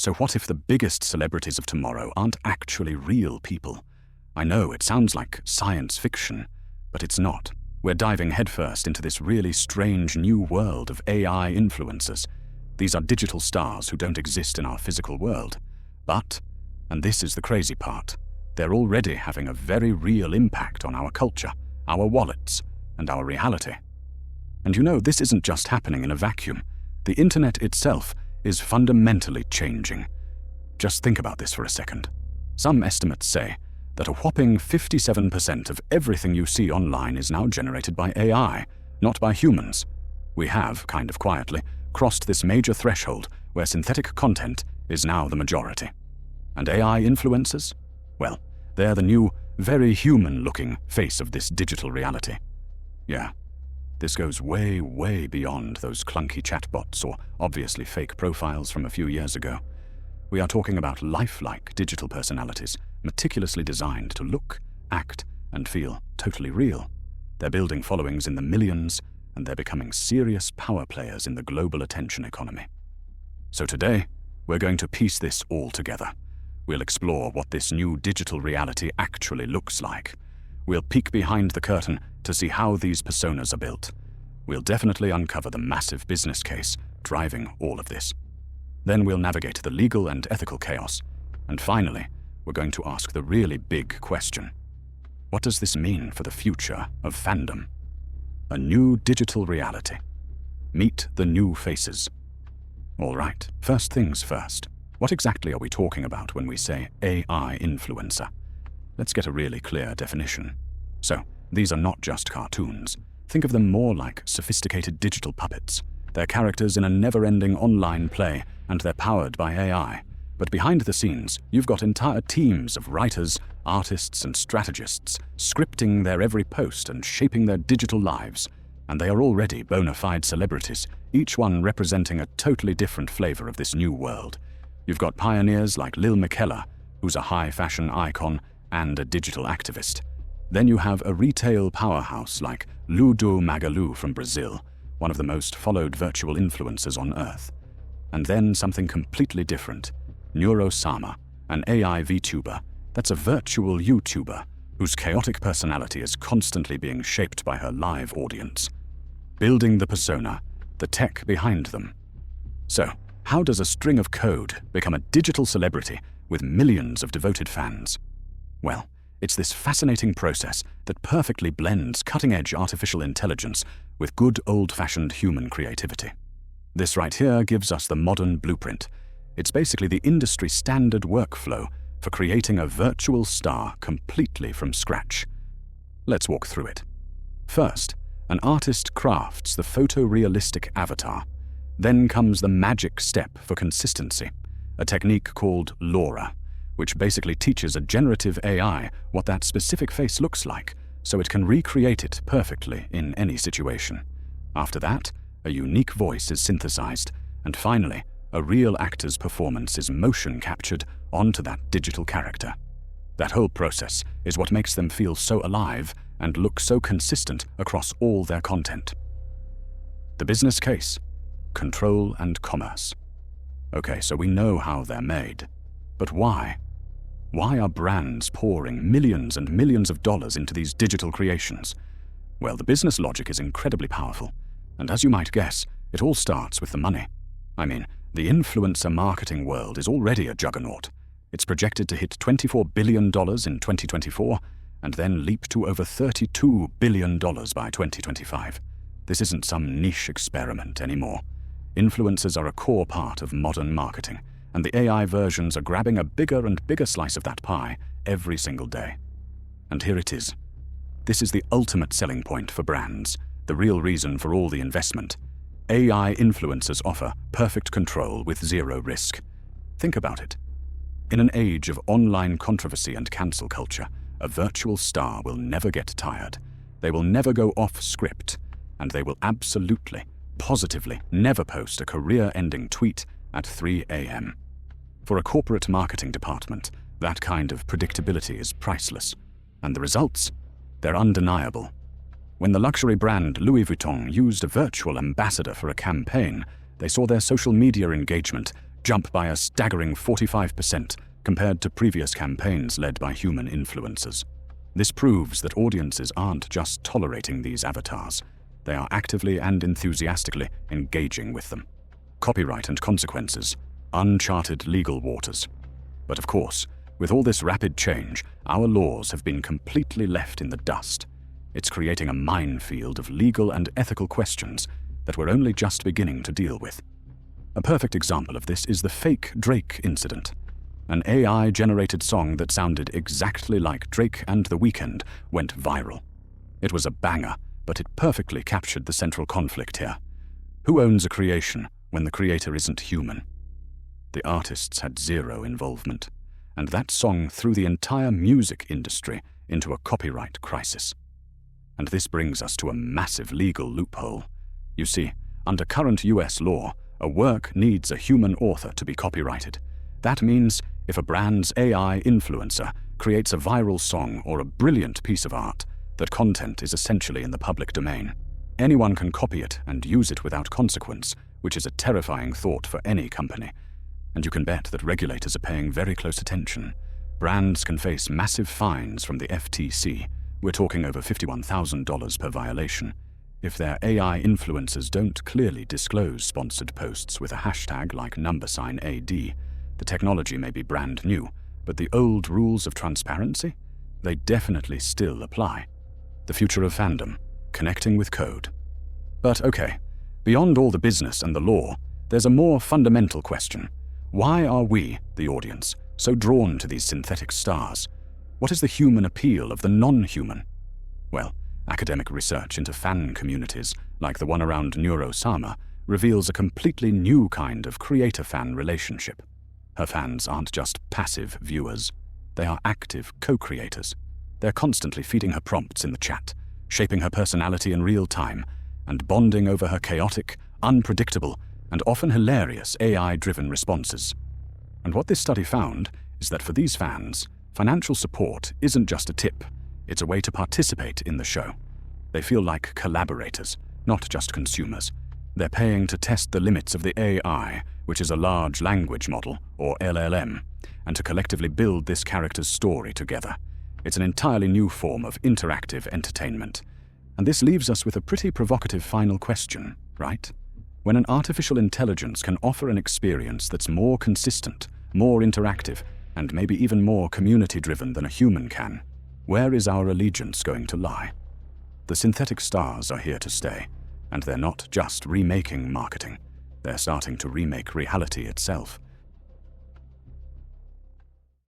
So what if the biggest celebrities of tomorrow aren't actually real people? I know it sounds like science fiction, but it's not. We're diving headfirst into this really strange new world of AI influencers. These are digital stars who don't exist in our physical world. But, and this is the crazy part, they're already having a very real impact on our culture, our wallets, and our reality. And you know, this isn't just happening in a vacuum. The internet itself is fundamentally changing. Just think about this for a second. Some estimates say that a whopping 57% of everything you see online is now generated by AI, not by humans. We have, kind of quietly, crossed this major threshold where synthetic content is now the majority. And AI influencers? Well, they're the new, very human-looking face of this digital reality. Yeah, this goes way, way beyond those clunky chatbots or obviously fake profiles from a few years ago. We are talking about lifelike digital personalities, meticulously designed to look, act, and feel totally real. They're building followings in the millions, and they're becoming serious power players in the global attention economy. So today, we're going to piece this all together. We'll explore what this new digital reality actually looks like. We'll peek behind the curtain to see how these personas are built. We'll definitely uncover the massive business case driving all of this. Then we'll navigate the legal and ethical chaos. And finally, we're going to ask the really big question. What does this mean for the future of fandom? A new digital reality. Meet the new faces. All right, first things first. What exactly are we talking about when we say AI influencer? Let's get a really clear definition. So, these are not just cartoons. Think of them more like sophisticated digital puppets. They're characters in a never-ending online play, and they're powered by AI. But behind the scenes, you've got entire teams of writers, artists, and strategists scripting their every post and shaping their digital lives. And they are already bona fide celebrities, each one representing a totally different flavor of this new world. You've got pioneers like Lil Miquela, who's a high-fashion icon and a digital activist. Then you have a retail powerhouse like Ludo Magalu from Brazil, one of the most followed virtual influencers on Earth. And then something completely different. Neuro-sama, an AI VTuber that's a virtual YouTuber whose chaotic personality is constantly being shaped by her live audience. Building the persona, the tech behind them. So, how does a string of code become a digital celebrity with millions of devoted fans? Well, it's this fascinating process that perfectly blends cutting-edge artificial intelligence with good old-fashioned human creativity. This right here gives us the modern blueprint. It's basically the industry-standard workflow for creating a virtual star completely from scratch. Let's walk through it. First, an artist crafts the photorealistic avatar. Then comes the magic step for consistency, a technique called LoRA, which basically teaches a generative AI what that specific face looks like, so it can recreate it perfectly in any situation. After that, a unique voice is synthesized, and finally, a real actor's performance is motion captured onto that digital character. That whole process is what makes them feel so alive and look so consistent across all their content. The business case: control and commerce. Okay, so we know how they're made. But why? Why are brands pouring millions and millions of dollars into these digital creations? Well, the business logic is incredibly powerful. And as you might guess, it all starts with the money. I mean, the influencer marketing world is already a juggernaut. It's projected to hit $24 billion in 2024, and then leap to over $32 billion by 2025. This isn't some niche experiment anymore. Influencers are a core part of modern marketing, and the AI versions are grabbing a bigger and bigger slice of that pie every single day. And here it is. This is the ultimate selling point for brands, the real reason for all the investment. AI influencers offer perfect control with zero risk. Think about it. In an age of online controversy and cancel culture, a virtual star will never get tired. They will never go off script, and they will absolutely, positively never post a career-ending tweet at 3 a.m. For a corporate marketing department, that kind of predictability is priceless. And the results? They're undeniable. When the luxury brand Louis Vuitton used a virtual ambassador for a campaign, they saw their social media engagement jump by a staggering 45% compared to previous campaigns led by human influencers. This proves that audiences aren't just tolerating these avatars, they are actively and enthusiastically engaging with them. Copyright and consequences, uncharted legal waters. But of course, with all this rapid change, our laws have been completely left in the dust. It's creating a minefield of legal and ethical questions that we're only just beginning to deal with. A perfect example of this is the fake Drake incident. An AI-generated song that sounded exactly like Drake and The Weeknd went viral. It was a banger, but it perfectly captured the central conflict here. Who owns a creation when the creator isn't human? The artists had zero involvement, and that song threw the entire music industry into a copyright crisis. And this brings us to a massive legal loophole. You see, under current US law, a work needs a human author to be copyrighted. That means if a brand's AI influencer creates a viral song or a brilliant piece of art, that content is essentially in the public domain. Anyone can copy it and use it without consequence, which is a terrifying thought for any company. And you can bet that regulators are paying very close attention. Brands can face massive fines from the FTC. We're talking over $51,000 per violation. If their AI influencers don't clearly disclose sponsored posts with a hashtag like #AD, the technology may be brand new, but the old rules of transparency? They definitely still apply. The future of fandom, connecting with code. But okay, beyond all the business and the law, there's a more fundamental question. Why are we, the audience, so drawn to these synthetic stars? What is the human appeal of the non-human? Well, academic research into fan communities, like the one around Neuro-sama, reveals a completely new kind of creator-fan relationship. Her fans aren't just passive viewers. They are active co-creators. They're constantly feeding her prompts in the chat, shaping her personality in real time, and bonding over her chaotic, unpredictable, and often hilarious AI-driven responses. And what this study found is that for these fans, financial support isn't just a tip, it's a way to participate in the show. They feel like collaborators, not just consumers. They're paying to test the limits of the AI, which is a large language model, or LLM, and to collectively build this character's story together. It's an entirely new form of interactive entertainment. And this leaves us with a pretty provocative final question, right? When an artificial intelligence can offer an experience that's more consistent, more interactive, and maybe even more community-driven than a human can, where is our allegiance going to lie? The synthetic stars are here to stay, and they're not just remaking marketing. They're starting to remake reality itself.